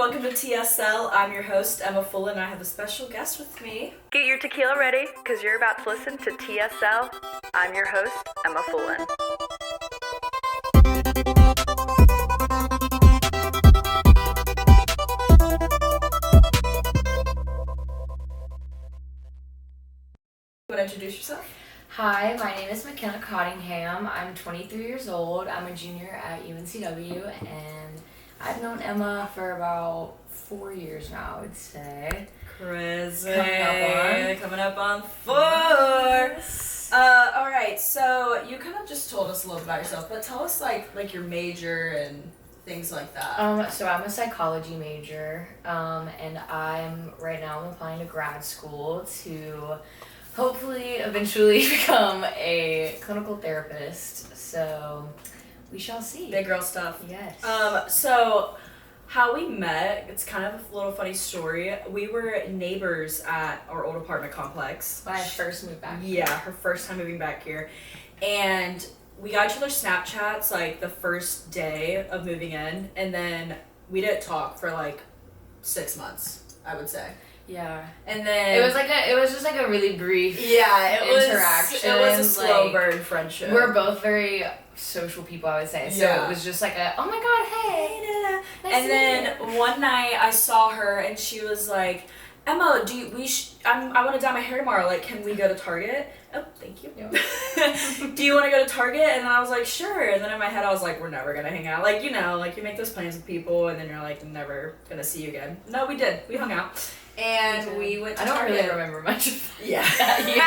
welcome to TSL. I'm your host, Emma Fullen, and I have a special guest with me. Get your tequila ready, because you're about to listen to TSL. I'm your host, Emma Fullen. You want to introduce yourself? Hi, my name is McKenna. I'm 23 years old. I'm a junior at UNCW, and I've known Emma for about 4 years now, I would say. Crazy. Coming up on 4. Alright, so you kind of just told us a little bit about yourself, but tell us like your major and things like that. So I'm a psychology major, and I'm applying to grad school to hopefully eventually become a clinical therapist. So we shall see. Big girl stuff. Yes. So how we met, it's kind of a little funny story. We were neighbors at our old apartment complex. When I first moved back. Yeah, her first time moving back here. And we got each other's Snapchats like the first day of moving in, and then we didn't talk for like 6 months, I would say. Yeah. And then it was just like a really brief interaction. It was a slow like, burn friendship. We're both very social people, I would say. So it was just like a, oh my god, hey. Nice and then one night I saw her and she was like, Emma, I want to dye my hair tomorrow. Like, can we go to Target? Oh, thank you. Yeah. Do you want to go to Target? And then I was like, sure. And then in my head I was like, we're never gonna hang out. Like, you know, like you make those plans with people and then you're like, never gonna see you again. No, we did. We hung out. And we went to Target. Really remember much of that year.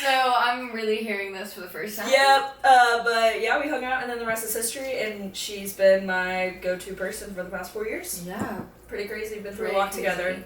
So I'm really hearing this for the first time. Yep. But yeah, we hung out and then the rest is history, and she's been my go-to person for the past 4 years. Yeah. Pretty crazy. Been through a lot together.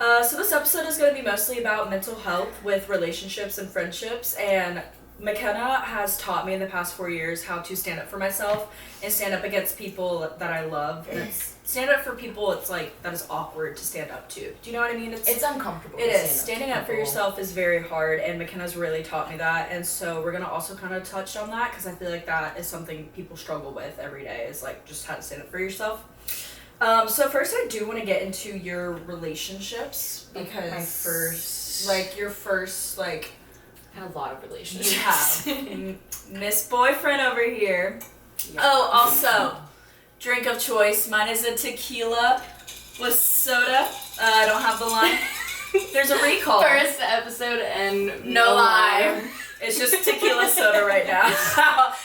So this episode is going to be mostly about mental health with relationships and friendships, and McKenna has taught me in the past 4 years how to stand up for myself and stand up against people that I love. And stand up for people it's like that is awkward to stand up to. Do you know what I mean? It's uncomfortable. It is. Standing up for yourself is very hard, and McKenna's really taught me that. And so we're going to also kind of touch on that because I feel like that is something people struggle with every day, is like just how to stand up for yourself. So first I do want to get into your relationships because your first I had a lot of relationships. You have. Miss Boyfriend over here. Yeah. Oh, also, drink of choice. Mine is a tequila with soda. I don't have the lime. There's a recall. First episode and no lime. It's just tequila soda right now.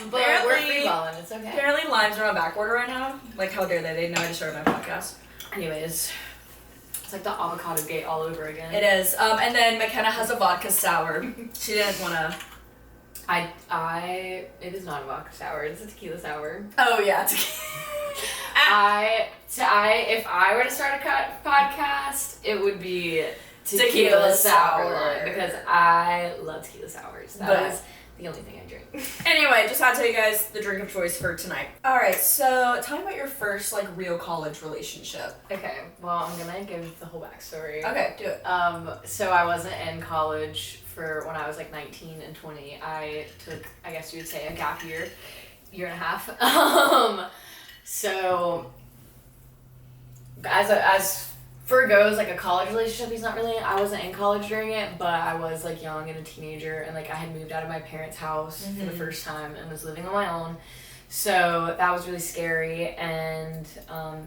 But we're freeballing, it's okay. Apparently limes are on back order right now. Like, how dare they? They didn't know I just started my podcast. Anyways, it's like the avocado gate all over again. It is. And then McKenna has a vodka sour. She didn't want to... It is not a vodka sour, it's a tequila sour. Oh, yeah. If I were to start a podcast, it would be tequila sour. Because I love tequila sours. That is the only thing I drink. Anyway, just had to tell you guys the drink of choice for tonight. Alright, so tell me about your first, real college relationship. Okay, well, I'm gonna give the whole backstory. Okay, do it. So I wasn't in college for when I was 19 and 20. I took, I guess you would say, a gap year and a half. So as for goes, a college relationship, I wasn't in college during it, but I was young and a teenager, and I had moved out of my parents' house for the first time and was living on my own. So that was really scary. And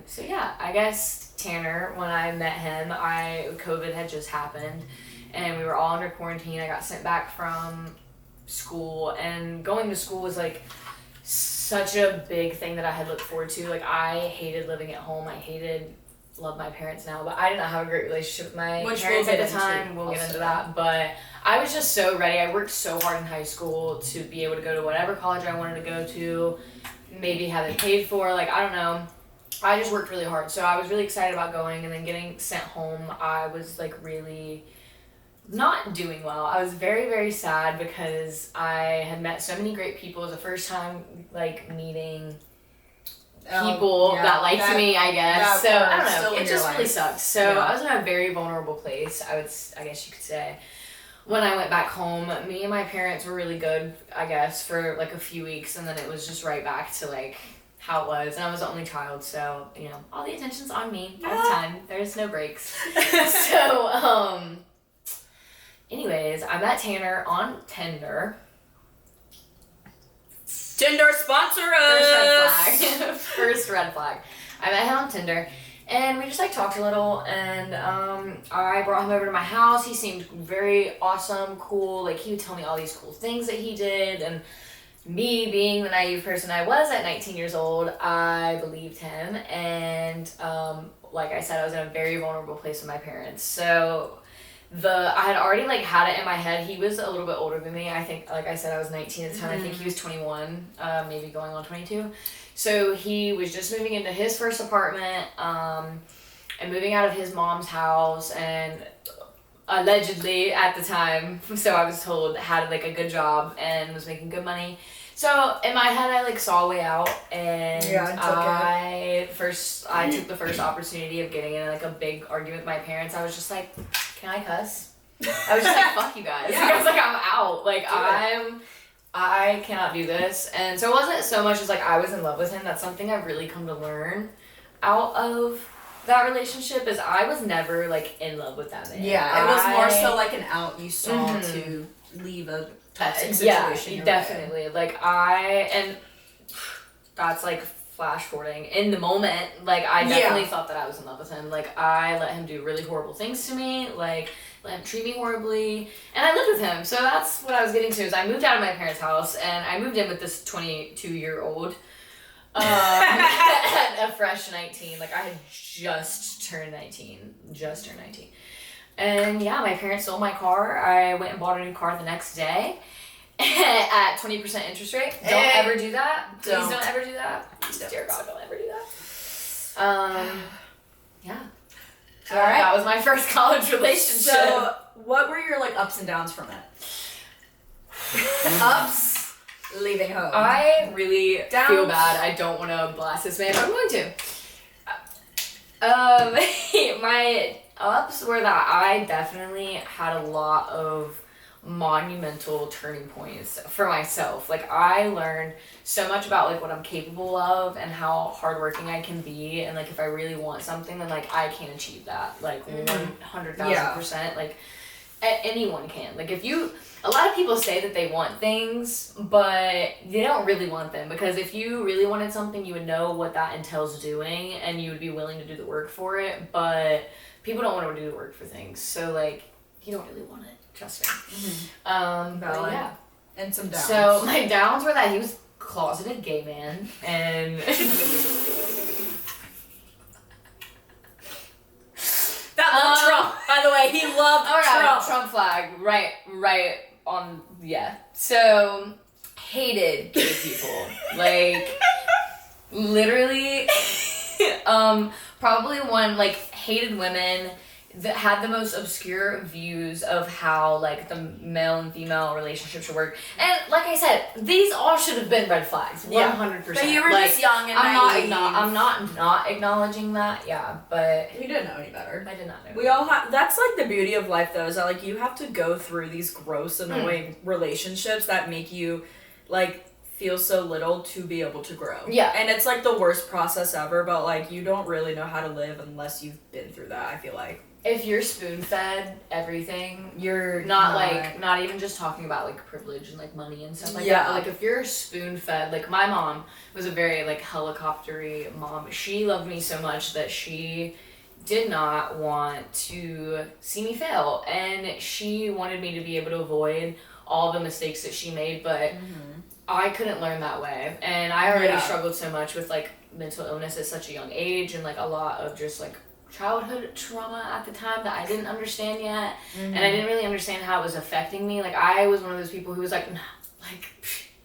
so yeah, I guess Tanner, when I met him, COVID had just happened and we were all under quarantine. I got sent back from school, and going to school was such a big thing that I had looked forward to. I hated living at home. Love my parents now, but I did not have a great relationship with my parents at the time. We'll get into that, but I was just so ready. I worked so hard in high school to be able to go to whatever college I wanted to go to, maybe have it paid for, I don't know. I just worked really hard, so I was really excited about going, and then getting sent home, I was really not doing well. I was very, very sad because I had met so many great people. It was the first time meeting people that liked me, I guess. So I don't know. It just really sucked. So I was in a very vulnerable place, I guess you could say. When I went back home, me and my parents were really good, I guess, for a few weeks, and then it was just right back to how it was. And I was the only child, so, you know, all the attention's on me all the time. There's no breaks. So, anyways, I met Tanner on Tinder. Tinder, sponsor us! First red flag. First red flag. I met him on Tinder. And we just like talked a little, and I brought him over to my house. He seemed very awesome, cool. Like, he would tell me all these cool things that he did, and me being the naive person I was at 19 years old, I believed him. And like I said, I was in a very vulnerable place with my parents. So I had already like had it in my head. He was a little bit older than me. I think, like I said, I was 19 at the time. I think he was 21, maybe going on 22. So he was just moving into his first apartment, and moving out of his mom's house, and allegedly at the time, so I was told, had like a good job and was making good money. So in my head, I like saw a way out, and I took the first opportunity of getting in like a big argument with my parents. I was just like, can I cuss? I was just like, fuck you guys. Yeah. I was like, I'm out. Like, I cannot do this. And so it wasn't so much as like I was in love with him. That's something I've really come to learn out of that relationship, is I was never like in love with that man. Yeah, it was more so like an out you saw to leave a toxic situation. Yeah, definitely. Like and that's like flash forwarding. In the moment, like I definitely thought that I was in love with him. Like, I let him do really horrible things to me, like let him treat me horribly, and I lived with him. So that's what I was getting to, is I moved out of my parents' house, and I moved in with this 22-year-old at a fresh 19. Like, I had just turned 19. And yeah, my parents sold my car. I went and bought a new car the next day at 20% interest rate. Don't ever do that. Please don't ever do that. Dear God, don't ever do that. Yeah. All right. That was my first college relationship. So, what were your like ups and downs from it? Ups, leaving home. I really Downs. feel bad. I don't want to blast this man, but I'm going to. My ups were that I definitely had a lot of monumental turning points for myself. Like, I learned so much about like what I'm capable of and how hardworking I can be, and like if I really want something, then like I can achieve that, like 100,000%. Like anyone can. Like, a lot of people say that they want things, but they don't really want them, because if you really wanted something, you would know what that entails doing, and you would be willing to do the work for it. But people don't want to do the work for things, so like you don't really want it. Trust me. But yeah. And some downs. So my downs were that he was a closeted gay man, and that Trump, by the way, he loved Trump. Trump flag, right on, yeah. So hated gay people, like literally, probably one, like, hated women that had the most obscure views of how like the male and female relationship should work. And like I said, these all should have been red flags, 100%. But you were like, just young and I'm naive. I'm not acknowledging that, yeah, but You didn't know any better. I did not know. We all have, that's like the beauty of life though, is that like you have to go through these gross, annoying relationships that make you like feel so little to be able to grow. Yeah. And it's like the worst process ever, but like you don't really know how to live unless you've been through that, I feel like. If you're spoon-fed everything, you're not even just talking about like privilege and like money and stuff like that. But, like, if you're spoon-fed, like my mom was a very like helicopter-y mom. She loved me so much that she did not want to see me fail, and she wanted me to be able to avoid all the mistakes that she made, but I couldn't learn that way. And I already struggled so much with like mental illness at such a young age, and like a lot of just like childhood trauma at the time that I didn't understand yet, and I didn't really understand how it was affecting me. Like, I was one of those people who was like, nah, like,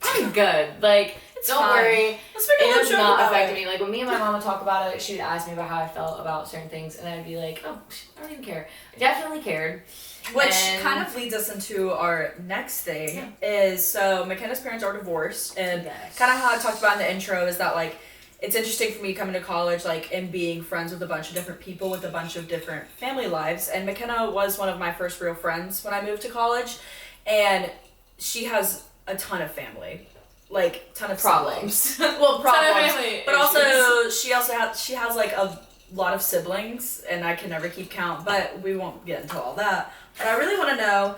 I'm good. Like, don't worry, it does not affect me. Like, when me and my mom would talk about it, she would ask me about how I felt about certain things, and I'd be like, oh, I don't even care. I definitely cared. Which kind of leads us into our next thing, is so McKenna's parents are divorced, and kind of how I talked about in the intro is that like it's interesting for me coming to college, like, and being friends with a bunch of different people with a bunch of different family lives. And McKenna was one of my first real friends when I moved to college, and she has a ton of family. like ton of Problems. siblings. Well, problems, family but issues. also she has like a lot of siblings, and I can never keep count. But we won't get into all that. But I really want to know,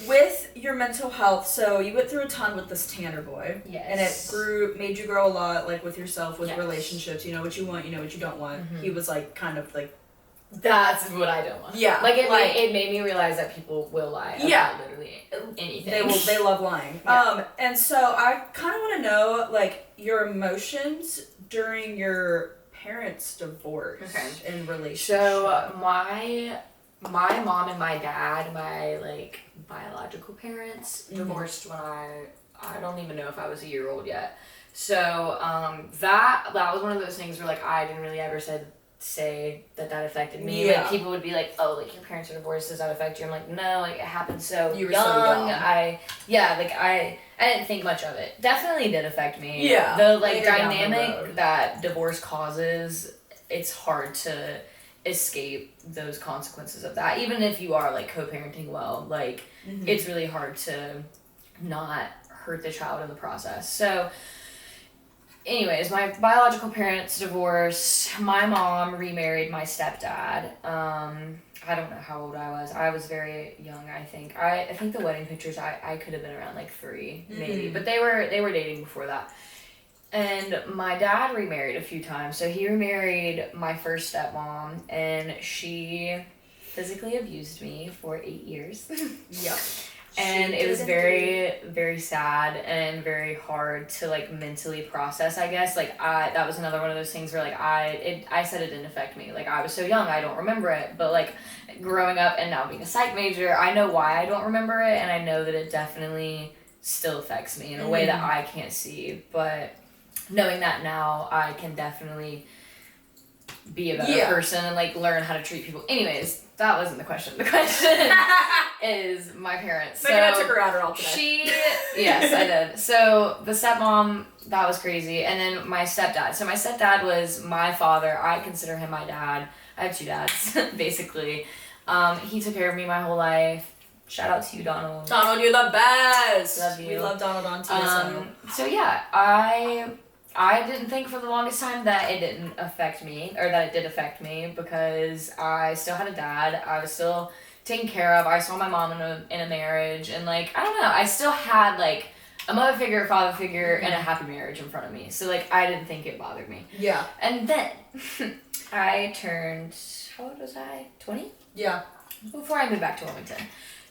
with your mental health, so you went through a ton with this Tanner boy. Yes. And it made you grow a lot, like with yourself, with Yes. relationships. You know what you want, you know what you don't want. Mm-hmm. He was like kind of like. That's what I don't want. Yeah. Like it made me realize that people will lie about literally anything. They love lying. Yeah. And so I kind of want to know, like, your emotions during your parents' divorce and relationship. So my mom and my dad, my like biological parents, divorced when I don't even know if I was a year old yet. So that was one of those things where like I didn't really ever say that affected me. Yeah. Like people would be like, oh, like your parents are divorced, does that affect you? I'm like, no, like it happened so You were young. so young. I didn't think much of it. Definitely did affect me. Yeah. The like Later down the dynamic road. that divorce causes, it's hard to escape those consequences of that. Even if you are like co-parenting well, like it's really hard to not hurt the child in the process. So anyways, my biological parents divorced. My mom remarried my stepdad. I don't know how old I was. I was very young, I think. I think the wedding pictures, I could have been around like 3, maybe. But they were dating before that. And my dad remarried a few times. So he remarried my first stepmom, and she physically abused me for 8 years. Yep. And it was very, very sad and very hard to like mentally process, I guess. Like that was another one of those things where like I said it didn't affect me. Like I was so young, I don't remember it. But like growing up and now being a psych major, I know why I don't remember it, and I know that it definitely still affects me in a way that I can't see. But knowing that now, I can definitely be a better person and like learn how to treat people. Anyways, that wasn't the question. The question is my parents. McKenna took her Adderall today. Yes, I did. So the stepmom, that was crazy. And then my stepdad. So my stepdad was my father. I consider him my dad. I have 2 dads, basically. He took care of me my whole life. Shout out to you, Donald. Donald, you're the best. Love you. We love Donald on TSL. So yeah, I didn't think for the longest time that it didn't affect me, or that it did affect me, because I still had a dad. I was still taken care of. I saw my mom in a marriage, and like, I don't know, I still had like a mother figure, father figure, and a happy marriage in front of me. So like, I didn't think it bothered me. Yeah. And then I turned, how old was I? 20? Yeah. Before I moved back to Wilmington.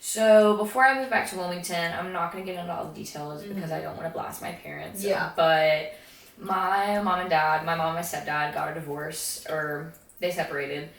So before I moved back to Wilmington, I'm not going to get into all the details because I don't want to blast my parents. Yeah. But my mom and my stepdad got a divorce, or they separated.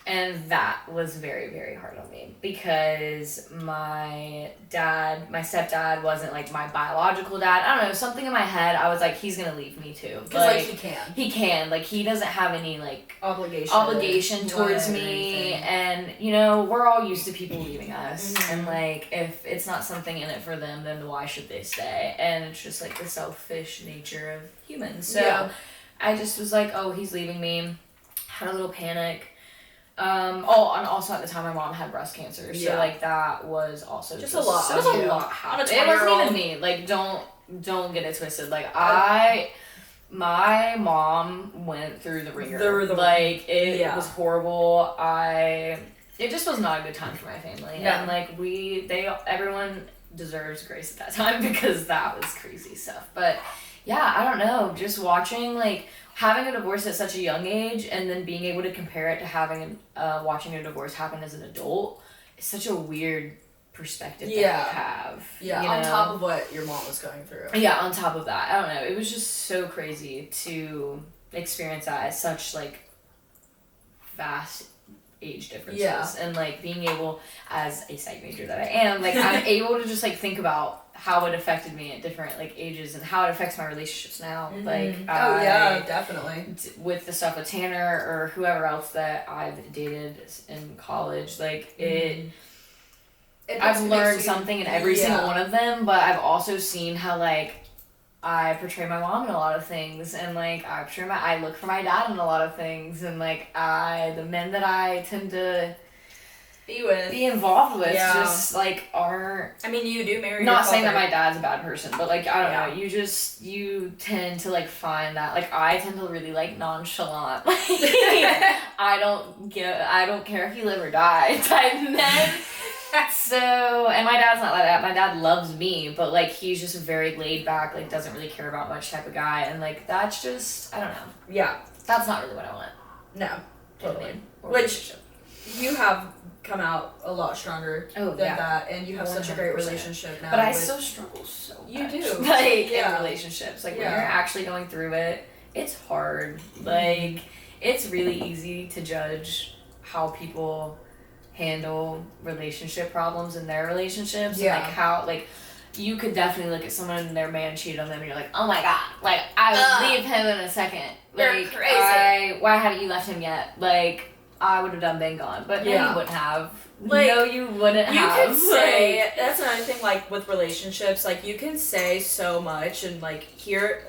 And that was very, very hard on me because my stepdad wasn't like my biological dad. I don't know, something in my head, I was like, he's gonna leave me too. Because like he can. He can. Like he doesn't have any like obligation towards me. And you know, we're all used to people leaving us. And like if it's not something in it for them, then why should they stay? And it's just like the selfish nature of humans. So I just was like, oh, he's leaving me. Had a little panic. And also at the time my mom had breast cancer, so like that was also just a lot. It was a lot happening. It wasn't even me. Like don't get it twisted. Like my mom went through the ringer. Like it was horrible. It just was not a good time for my family. Yeah. And like everyone deserves grace at that time because that was crazy stuff. But yeah, I don't know. Just watching like having a divorce at such a young age and then being able to compare it to watching a divorce happen as an adult is such a weird perspective to have. Yeah, you on know? top of what your mom was going through. Yeah, on top of that. I don't know. It was just so crazy to experience that at such like vast age differences. Yeah. And like being able, as a psych major that I am, like I'm able to just like think about how it affected me at different like ages and how it affects my relationships now. Like definitely with the stuff with Tanner or whoever else that I've dated in college, like I've learned something in every single one of them, but I've also seen how like I portray my mom in a lot of things, and like I look for my dad in a lot of things, and like the men that I tend to be involved with. Yeah. Just like aren't. I mean, you do marry. Not your saying that father. my dad's a bad person, but like I don't know. You tend to like find that like I tend to really like nonchalant. I don't care if you live or die type men. So, and my dad's not like that. My dad loves me, but like he's just a very laid back, like doesn't really care about much type of guy, and like that's just I don't know. Yeah. That's not really what I want. No. Totally. Or Which you have come out a lot stronger than that, and you have such a great 100%. relationship now. But I still struggle so much. You do. Like Yeah. in relationships, like when you're actually going through it, it's hard. Like it's really easy to judge how people handle relationship problems in their relationships. Yeah. And like how like you could definitely look at someone and their man cheated on them and you're like, oh my god, like I would leave him in a second. You're Like crazy. why haven't you left him yet? Like I would have done been gone. But no, Yeah. you wouldn't have. Like, no, you wouldn't You have. can say, that's another thing, like, with relationships, like, you can say so much and, like, hear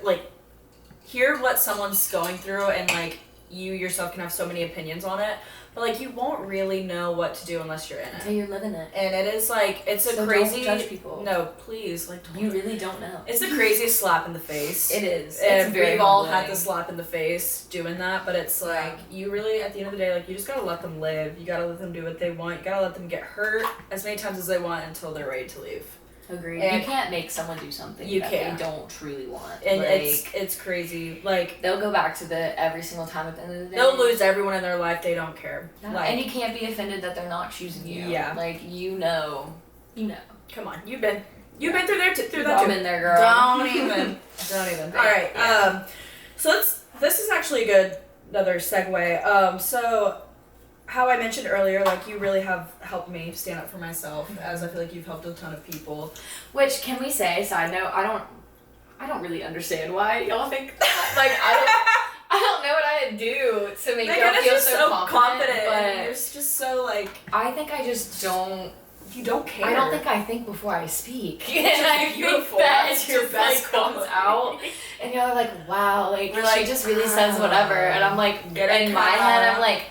what someone's going through, and, like, you yourself can have so many opinions on it, but, like, you won't really know what to do unless you're in until it. you're living it. And it is, like, it's So a crazy... don't judge people. No, please, like, You really don't know. it's the craziest slap in the face. It is. And It's very we've all had humbling. the slap in the face doing that, but it's like, you really, at the end of the day, like, you just gotta let them live. You gotta let them do what they want. You gotta let them get hurt as many times as they want until they're ready to leave. Agreed. And you can't make someone do something you that can't. they don't truly want. And like, it's crazy. Like, they'll go back to the every single time at the end of the day. they'll lose everyone in their life. They don't care. Yeah. Like, and you can't be offended that they're not choosing you. Yeah. Like you know. come on, you've been through there through You've that all too. been there, girl. Don't even. All right. Yeah. So this is actually another segue. So how I mentioned earlier, like, you really have helped me stand up for myself, as I feel like you've helped a ton of people. Which can we say? Side note, I don't really understand why y'all think that. Like I don't know what I do to make y'all feel just so confident. and But you're just so like, I think I just don't. you don't care. I don't think I think before I speak. Which And is I think beautiful. that It's it your just best like comes quality. out. And you're like, wow, like We're she like, just really says whatever. And I'm like, Get it, in my Kyle. head, I'm like,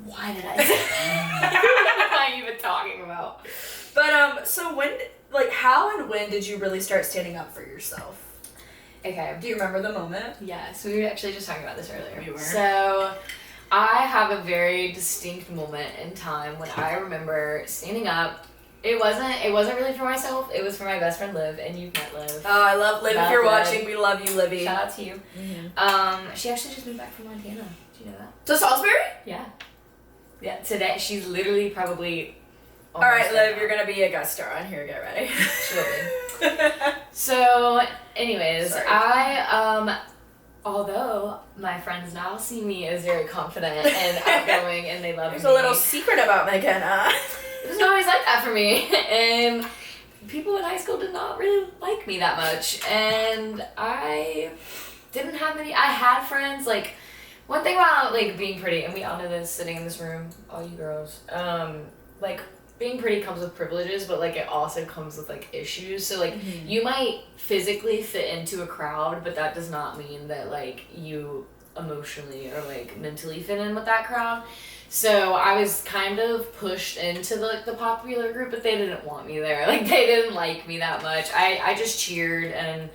why did I say that? What am I even talking about? But so how and when did you really start standing up for yourself? Okay. Do you remember the moment? Yes, we were actually just talking about this earlier. We were. So, I have a very distinct moment in time when I remember standing up. It wasn't really for myself. It was for my best friend Liv, and you've met Liv. Oh, I love Liv. If Love you're Liv. watching, we love you, Livy. Shout out to you. Mm-hmm. She actually just moved back from Montana. Do you know that? So Salisbury? Yeah. Yeah. Today, she's literally probably. All right, almost Liv, there. you're gonna be a guest star on here. Get ready. She will be. So, anyways, Sorry. although my friends now see me as very confident and outgoing and they love There's me. a little secret about McKenna. It was always like that for me. And people in high school did not really like me that much. And I didn't have I had friends, like, one thing about, like, being pretty, and we all know this sitting in this room, all you girls, like, being pretty comes with privileges, but, like, it also comes with, like, issues. So, like, you might physically fit into a crowd, but that does not mean that, like, you emotionally or, like, mentally fit in with that crowd. So I was kind of pushed into the popular group, but they didn't want me there. Like, they didn't like me that much. I just cheered, and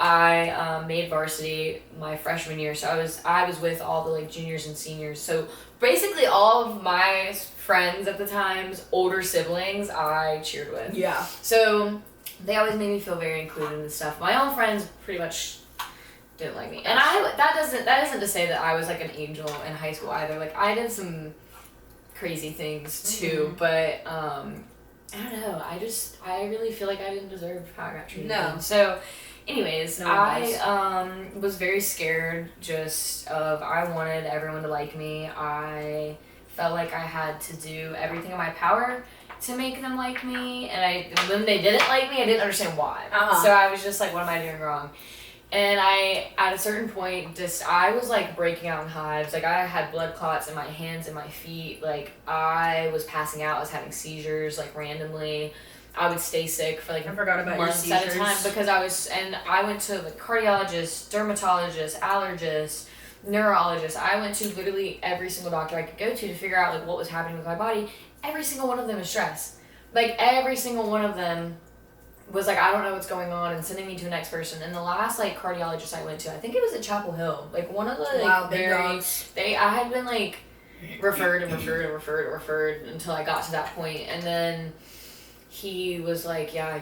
I made varsity my freshman year. So I was with all the, like, juniors and seniors. So basically all of my friends at the time's older siblings I cheered with. Yeah. So they always made me feel very included in stuff. My own friends pretty much didn't like me. And that isn't to say that I was, like, an angel in high school either. Like, I did some crazy things too, but I don't know. I really feel like I didn't deserve how I got treated. No. So anyways, No one does. I was very scared I wanted everyone to like me. I felt like I had to do everything in my power to make them like me, and when they didn't like me, I didn't understand why. So I was just like, what am I doing wrong? And at a certain point, I was, like, breaking out in hives. Like, I had blood clots in my hands and my feet. Like, I was passing out. I was having seizures, like, randomly. I would stay sick for, like, I forgot about your months at a time seizures. because I went to, like, cardiologist, dermatologist, allergist, neurologists. I went to literally every single doctor I could go to figure out like what was happening with my body. Every single one of them is stress. Like every single one of them was like, I don't know what's going on, and sending me to the next person. And the last like cardiologist I went to, I think it was at Chapel Hill. Like one of the like I had been like referred until I got to that point, and then he was like, yeah,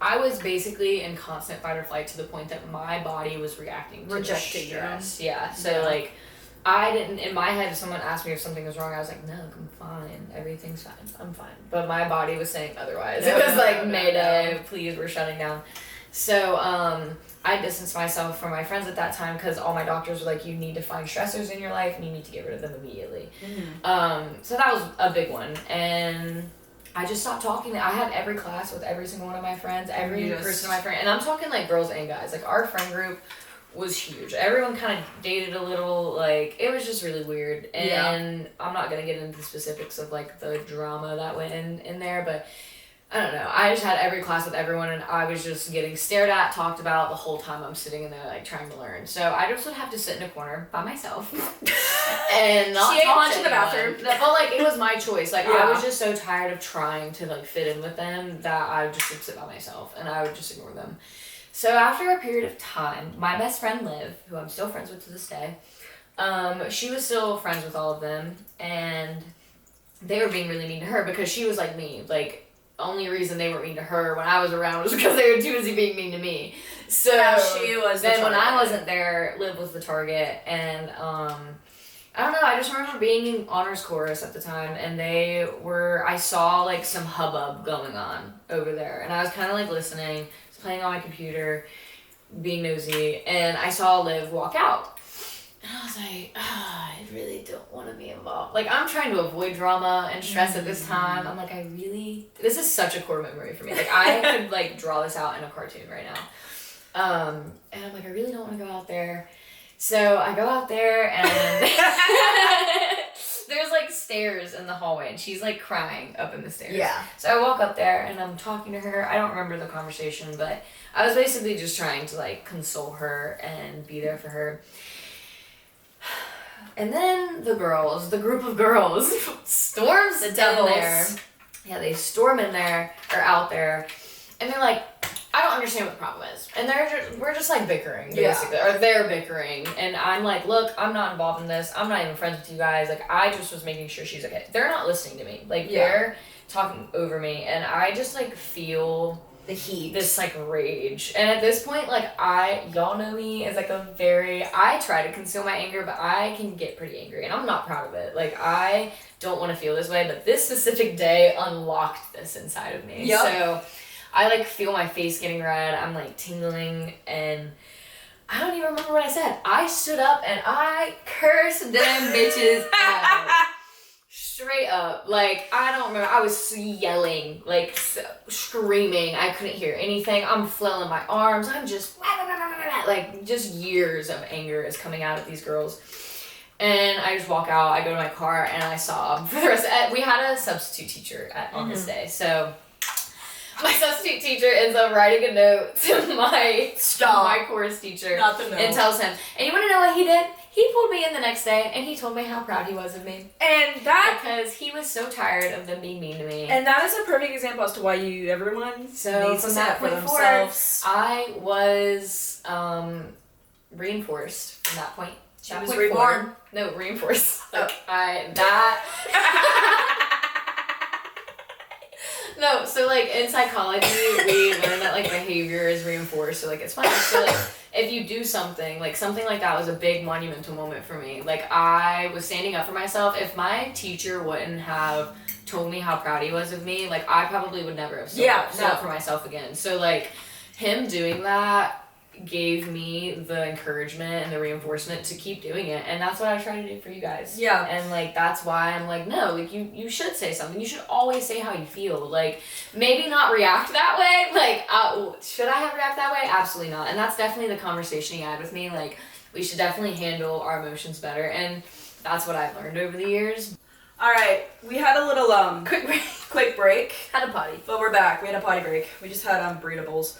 I was basically in constant fight or flight to the point that my body was reacting to rejecting stress. Yeah. So like I didn't, in my head, if someone asked me if something was wrong, I was like, no, I'm fine. Everything's fine. I'm fine. But my body was saying otherwise. It was like, Mayday, please, we're shutting down. So I distanced myself from my friends at that time because all my doctors were like, you need to find stressors in your life and you need to get rid of them immediately. So that was a big one. And I just stopped talking. I had every class with every single one of my friends, every person in my friend. And I'm talking like girls and guys. Like our friend group was huge. Everyone kind of dated a little, like, it was just really weird. And I'm not going to get into the specifics of, like, the drama that went in there, but I don't know. I just had every class with everyone, and I was just getting stared at, talked about the whole time I'm sitting in there, like, trying to learn. So I just would have to sit in a corner by myself and not talk to in the bathroom. But, like, it was my choice. Like, I was just so tired of trying to, like, fit in with them that I just would sit by myself, and I would just ignore them. So after a period of time, my best friend Liv, who I'm still friends with to this day, she was still friends with all of them, and they were being really mean to her because she was like me. Like, only reason they were mean to her when I was around was because they were too busy being mean to me. So she was the then when I target. wasn't there, Liv was the target, and I don't know, I just remember being in honors chorus at the time, and I saw like some hubbub going on over there, and I was kind of like listening, playing on my computer, being nosy, and I saw Liv walk out. And I was like, I really don't want to be involved. Like, I'm trying to avoid drama and stress at this time. I'm like, this is such a core memory for me. Like, I could, like, draw this out in a cartoon right now. And I'm like, I really don't want to go out there. So I go out there, and there's, like, stairs in the hallway, and she's, like, crying up in the stairs. Yeah. So I walk up there, and I'm talking to her. I don't remember the conversation, but I was basically just trying to, like, console her and be there for her. And then the group of girls, storms in there. Yeah, they storm in there, or out there, and they're like, I don't understand what the problem is. And we're just like bickering, basically. Or they're bickering. And I'm like, look, I'm not involved in this. I'm not even friends with you guys. Like, I just was making sure she's okay. They're not listening to me. Like, they're talking over me. And I just, like, feel the heat. This, like, rage. And at this point, like, y'all know me as, like, I try to conceal my anger, but I can get pretty angry. And I'm not proud of it. Like, I don't want to feel this way. But this specific day unlocked this inside of me. Yep. So I, like, feel my face getting red. I'm, like, tingling, and I don't even remember what I said. I stood up, and I cursed them bitches out. Straight up. Like, I don't remember. I was yelling, like, screaming. I couldn't hear anything. I'm flailing my arms. I'm just, like, just years of anger is coming out of these girls. And I just walk out. I go to my car, and I sob for the rest of we had a substitute teacher on this day, so my substitute teacher ends up writing a note to my chorus teacher and tells him, and you want to know what he did? He pulled me in the next day, and he told me how proud he was of me. And that... Because he was so tired of them being mean to me. And that is a perfect example as to why everyone needs to stand up for themselves. I was reinforced from that point. She was reborn. No, reinforced. Oh. No, so, like, in psychology, we learn that, like, behavior is reinforced, so, like, it's fine. So, like, if you do something like that was a big monumental moment for me. Like, I was standing up for myself. If my teacher wouldn't have told me how proud he was of me, like, I probably would never have stood up for myself again. So, like, him doing that gave me the encouragement and the reinforcement to keep doing it, and that's what I try to do for you guys. Yeah. And, like, that's why I'm like, no, like, you should say something. You should always say how you feel. Like, maybe not react that way. Like, should I have react that way? Absolutely not. And that's definitely the conversation he had with me. Like, we should definitely handle our emotions better, and that's what I've learned over the years. All right, we had a little quick break. Had a potty. But we're back. We had a potty break. We just had burrito bowls.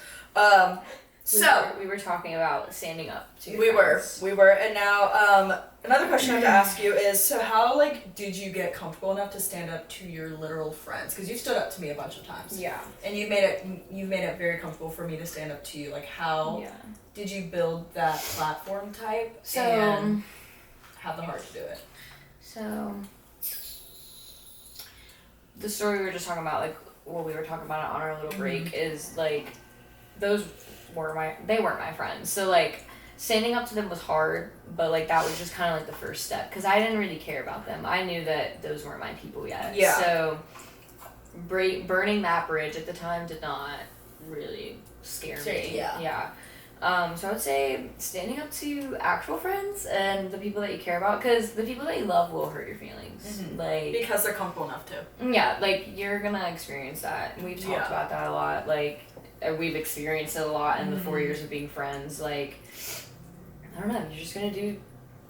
we were talking about standing up to your We friends. were, and now, another question I have to ask you is, so how, like, did you get comfortable enough to stand up to your literal friends? Because you've stood up to me a bunch of times. Yeah. And you've made it very comfortable for me to stand up to you. Like, how did you build that platform type and have the heart to do it? So, the story we were just talking about, like, what we were talking about on our little break is, like, they weren't my friends. So, like, standing up to them was hard, but, like, that was just kind of, like, the first step. Because I didn't really care about them. I knew that those weren't my people yet. Yeah. So, burning that bridge at the time did not really scare me. Yeah. Yeah. So I would say standing up to actual friends and the people that you care about, because the people that you love will hurt your feelings. Like, because they're comfortable enough to. Yeah, like, you're gonna experience that. And we've talked about that a lot. Like, we've experienced it a lot in the 4 years of being friends. Like, I don't know, you're just gonna do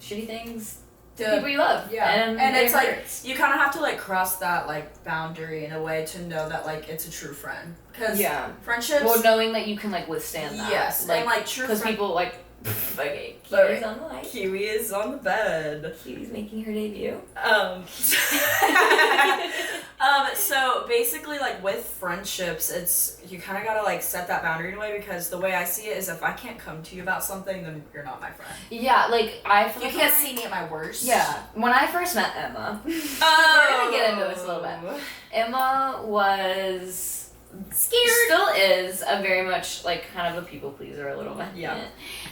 shitty things to people you love. Yeah. And it's hurts. like, you kind of have to, like, cross that, like, boundary in a way to know that, like, it's a true friend. Because friendships... Well, knowing that you can, like, withstand that. Yes, like, and, like, true friends... Because people, like, okay, Kiwi's on the light. Kiwi is on the bed. Kiwi's making her debut. So basically, like, with friendships, it's, you kind of gotta, like, set that boundary in a way, because the way I see it is if I can't come to you about something, then you're not my friend. Yeah, like, I feel You like can't see me at my worst. Yeah. When I first met Emma, we're gonna get into this a little bit. Emma was scared. Still is a very much, like, kind of a people pleaser a little bit. Yeah.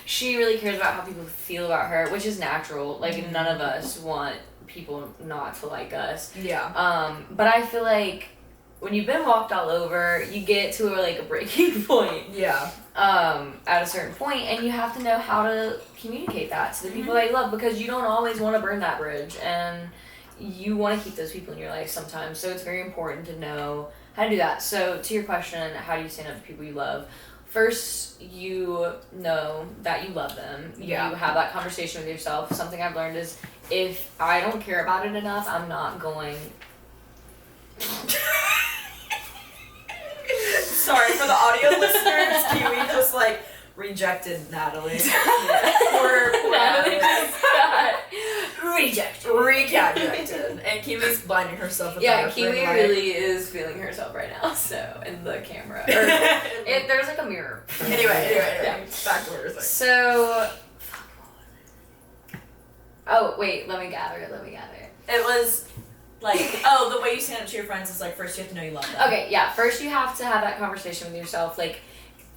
She really cares about how people feel about her, which is natural. Like, none of us want people not to like us. Yeah. But I feel like when you've been walked all over, you get to a breaking point. Yeah. At a certain point, and you have to know how to communicate that to the people that you love, because you don't always want to burn that bridge, and you want to keep those people in your life sometimes. So it's very important to know how to do that. So to your question, how do you stand up to people you love? First, you know that you love them. Yeah. You have that conversation with yourself. Something I've learned is, if I don't care about it enough, I'm not going... Sorry for the audio listeners, Kiwi just, like, rejected Natalie. Poor Natalie. Rejected. And Kiwi's blinding herself with Yeah, Kiwi really is feeling herself right now, so, in the camera. There's, like, a mirror. Anyway. Back to what you're saying. So... Oh, wait, let me gather it. It was, like, the way you stand up to your friends is, like, first you have to know you love them. Okay, yeah, first you have to have that conversation with yourself. Like,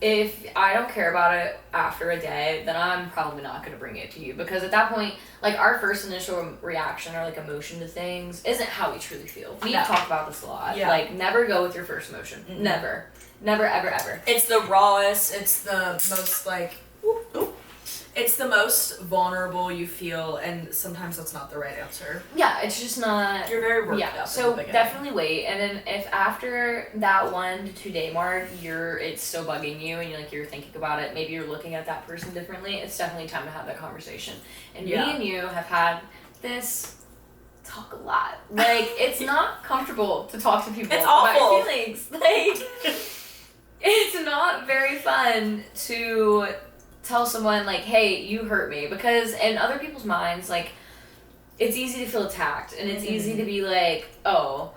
if I don't care about it after a day, then I'm probably not going to bring it to you. Because at that point, like, our first initial reaction or, like, emotion to things isn't how we truly feel. We've talked about this a lot. Yeah. Like, never go with your first emotion. Mm-hmm. Never. Never, ever, ever. It's the rawest, it's the most, like, it's the most vulnerable you feel, and sometimes that's not the right answer. Yeah, it's just not... You're very worked up. So definitely wait, and then if after that 1 to 2 day mark, it's still bugging you, and you're thinking about it, maybe you're looking at that person differently, it's definitely time to have that conversation. And me and you have had this talk a lot. Like, it's not comfortable to talk to people about your feelings. Like, it's not very fun to tell someone, like, hey, you hurt me, because in other people's minds, like, it's easy to feel attacked, and it's easy to be like, oh,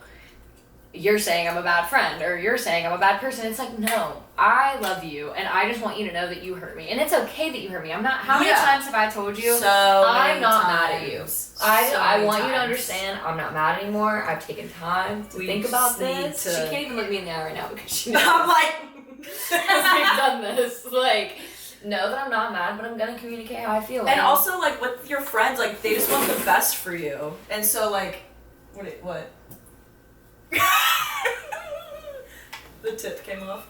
you're saying I'm a bad friend, or you're saying I'm a bad person. It's like, no, I love you, and I just want you to know that you hurt me, and it's okay that you hurt me. I'm not, how many times have I told you, I'm not mad at you. I want you to understand, I'm not mad anymore. I've taken time to think about this. She can't even look me in the eye right now, because she knows. I'm like, because we've done this, like, know that I'm not mad, but I'm gonna communicate how I feel. And also, like, with your friends, like, they just want the best for you. And so, like, what? The tip came off.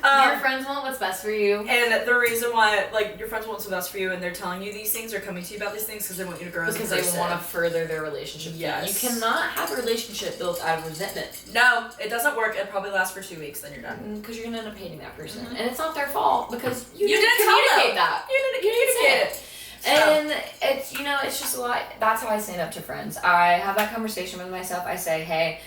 Your friends want what's best for you. And the reason why, like, your friends want what's best for you and they're telling you these things or coming to you about these things because they want you to grow as a person. Because they want to further their relationship. Yes. You cannot have a relationship built out of resentment. No, it doesn't work. It probably lasts for 2 weeks, then you're done. Because you're going to end up hating that person. And it's not their fault because you didn't communicate that. You didn't communicate it. And it's, it's just a lot. That's how I stand up to friends. I have that conversation with myself. I say, hey,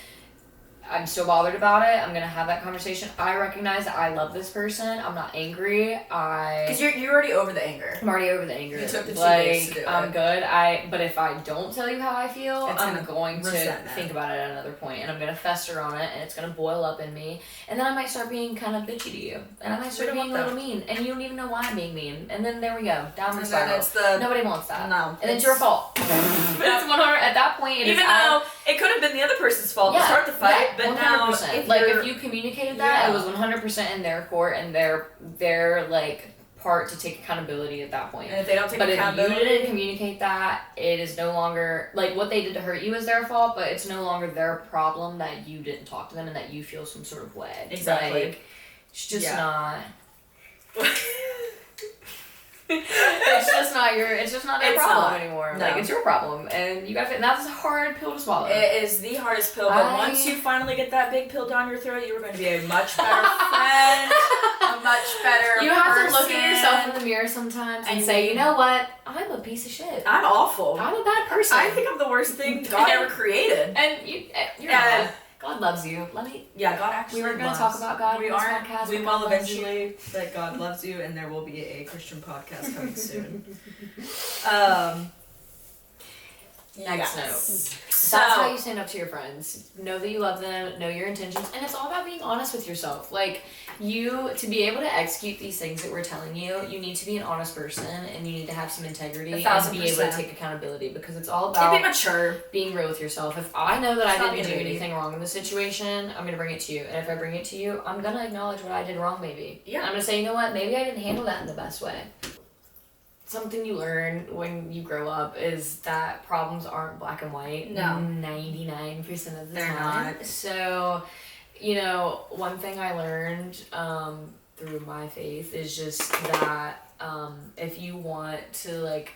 I'm still bothered about it. I'm gonna have that conversation. I recognize that I love this person. I'm not angry. Because you're already over the anger. I'm already over the anger. You took the 2 days to do it. I'm good. But if I don't tell you how I feel, I'm going to think about it at another point, and I'm gonna fester on it, and it's gonna boil up in me, and then I might start being kind of bitchy to you, and I might start being a little mean, and you don't even know why I'm being mean, and then there we go, downward spiral. Nobody wants that. No. And it's your fault. It's 100 at that point. Even though it could have been the other person's fault to start the fight, but 100%. now If you communicated that, it was 100% in their court and their like part to take accountability at that point. And if they don't take accountability, if you didn't communicate that, it is no longer like what they did to hurt you is their fault, but it's no longer their problem that you didn't talk to them and that you feel some sort of way. Exactly. Like, it's just not. It's just not their problem anymore. No. Like, it's your problem, and you gotta. And that's a hard pill to swallow. It is the hardest pill, but once you finally get that big pill down your throat, you are going to be a much better friend, a much better You have to look at yourself in the mirror sometimes and say, you know what? I'm a piece of shit. I'm awful. I'm a bad person. I think I'm the worst thing God ever created. And you're not. God loves you. Yeah, God actually We were going to talk about God in this podcast. We will eventually, that God loves you, and there will be a Christian podcast coming soon. Next note. That's how you stand up to your friends. Know that you love them, know your intentions, and it's all about being honest with yourself. Like, to be able to execute these things that we're telling you, you need to be an honest person, and you need to have some integrity and be able to take accountability, because it's all about being real with yourself. If I know that I didn't do anything wrong in the situation, I'm going to bring it to you. And if I bring it to you, I'm going to acknowledge what I did wrong, maybe. Yeah. I'm going to say, you know what, maybe I didn't handle that in the best way. Something you learn when you grow up is that problems aren't black and white. No. 99% of the They're time. not. So, one thing I learned through my faith is just that if you want to, like,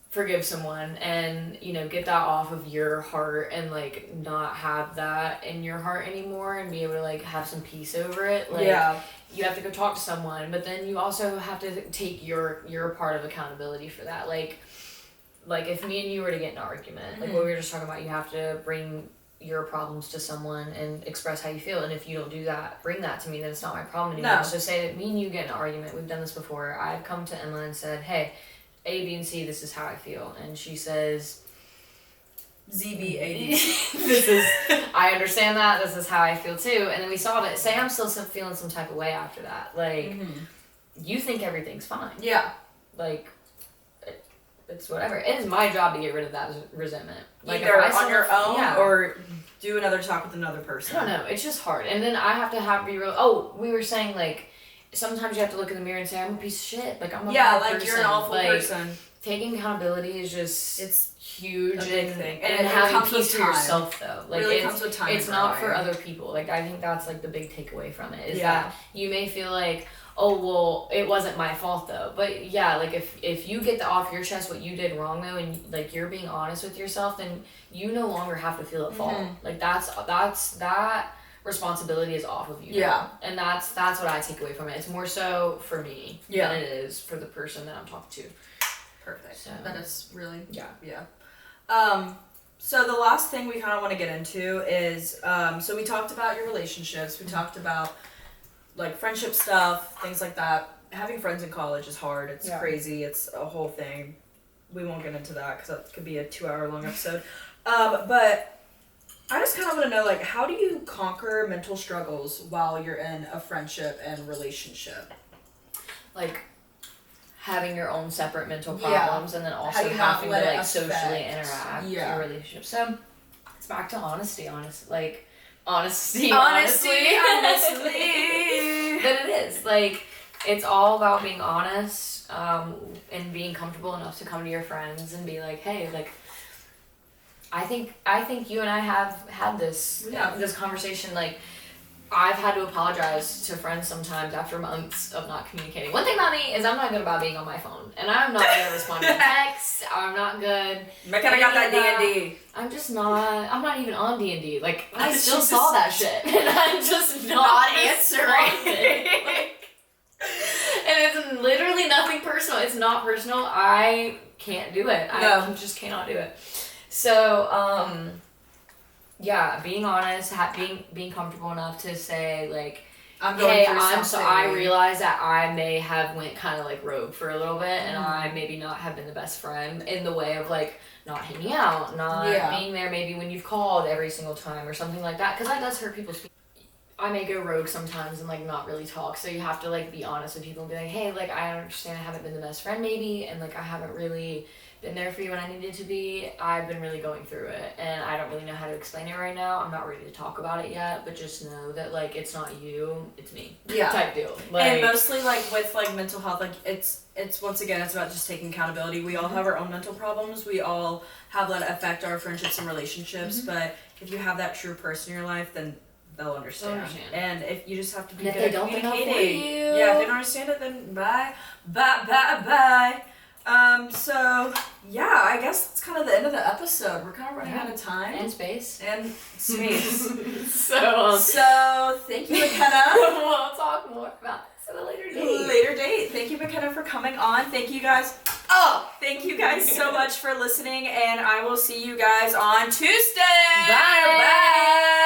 forgive someone and, get that off of your heart and, like, not have that in your heart anymore and be able to, like, have some peace over it, like, you have to go talk to someone, but then you also have to take your part of accountability for that. Like if me and you were to get in an argument, like what we were just talking about, you have to bring your problems to someone and express how you feel. And if you don't do that, bring that to me, then it's not my problem anymore. No. So say that me and you get in an argument. We've done this before. I've come to Emma and said, hey, A, B, and C, this is how I feel. And she says, ZB80. I understand that. This is how I feel too. And then we solve it. Say I'm still feeling some type of way after that. Like, you think everything's fine. Yeah. Like, it's whatever. It is my job to get rid of that resentment. Like, either on your own or do another talk with another person. I don't know. It's just hard. And then I have to be real. Oh, we were saying, like, sometimes you have to look in the mirror and say, I'm a piece of shit. Like, I'm a bad person. You're an awful person. Taking accountability is just... It's huge. A big thing. And having peace for yourself, though. Like, really comes with time. It's not for other people. Like, I think that's, like, the big takeaway from it. Is that you may feel like, oh, well, it wasn't my fault, though. But, yeah, like, if you get off your chest what you did wrong, though, and, like, you're being honest with yourself, then you no longer have to feel at fault. Like, that responsibility is off of you. Yeah. Now. And that's what I take away from it. It's more so for me than it is for the person that I'm talking to. Perfect. So, that is really... Yeah. So the last thing we kind of want to get into is, so we talked about your relationships. We talked about, like, friendship stuff, things like that. Having friends in college is hard. It's crazy. It's a whole thing. We won't get into that because that could be a 2-hour-long episode. But I just kind of want to know, like, how do you conquer mental struggles while you're in a friendship and relationship? Like, having your own separate mental problems and then also having to, like, socially interact your relationship. So, it's back to honesty. Honestly. But it is. Like, it's all about being honest and being comfortable enough to come to your friends and be like, hey, like, I think you and I have had this conversation, like, I've had to apologize to friends sometimes after months of not communicating. One thing about me is I'm not good about being on my phone. And I'm not good at responding to texts. I'm not good. McKenna got that D&D. I'm not even on D&D. Like, I still saw that shit. And I'm just not answering. And it's literally nothing personal. It's not personal. I can't do it. I just cannot do it. So, being honest, being comfortable enough to say like, I'm going hey, through so something. I realize that I may have went kind of like rogue for a little bit, and I maybe not have been the best friend in the way of like not hanging out, not being there maybe when you've called every single time or something like that, because that does hurt people's feelings. I may go rogue sometimes and like not really talk, so you have to like be honest with people and be like, hey, like I understand I haven't been the best friend maybe, and like I haven't really been there for you when I needed to be. I've been really going through it, and I don't really know how to explain it right now. I'm not ready to talk about it yet, but just know that like it's not you, it's me. Type deal. Like, and mostly like with like mental health, like it's once again it's about just taking accountability. We all have our own mental problems. We all have that affect our friendships and relationships. But if you have that true person in your life, then they'll understand. And if you just have to be good at communicating. Yeah, if they don't understand it, then bye. So yeah, I guess that's kind of the end of the episode. We're kind of running out of time. And space. So thank you, McKenna. We'll talk more about this at a later date. Thank you, McKenna, for coming on. Thank you guys. Thank you guys so much for listening, and I will see you guys on Tuesday. Bye.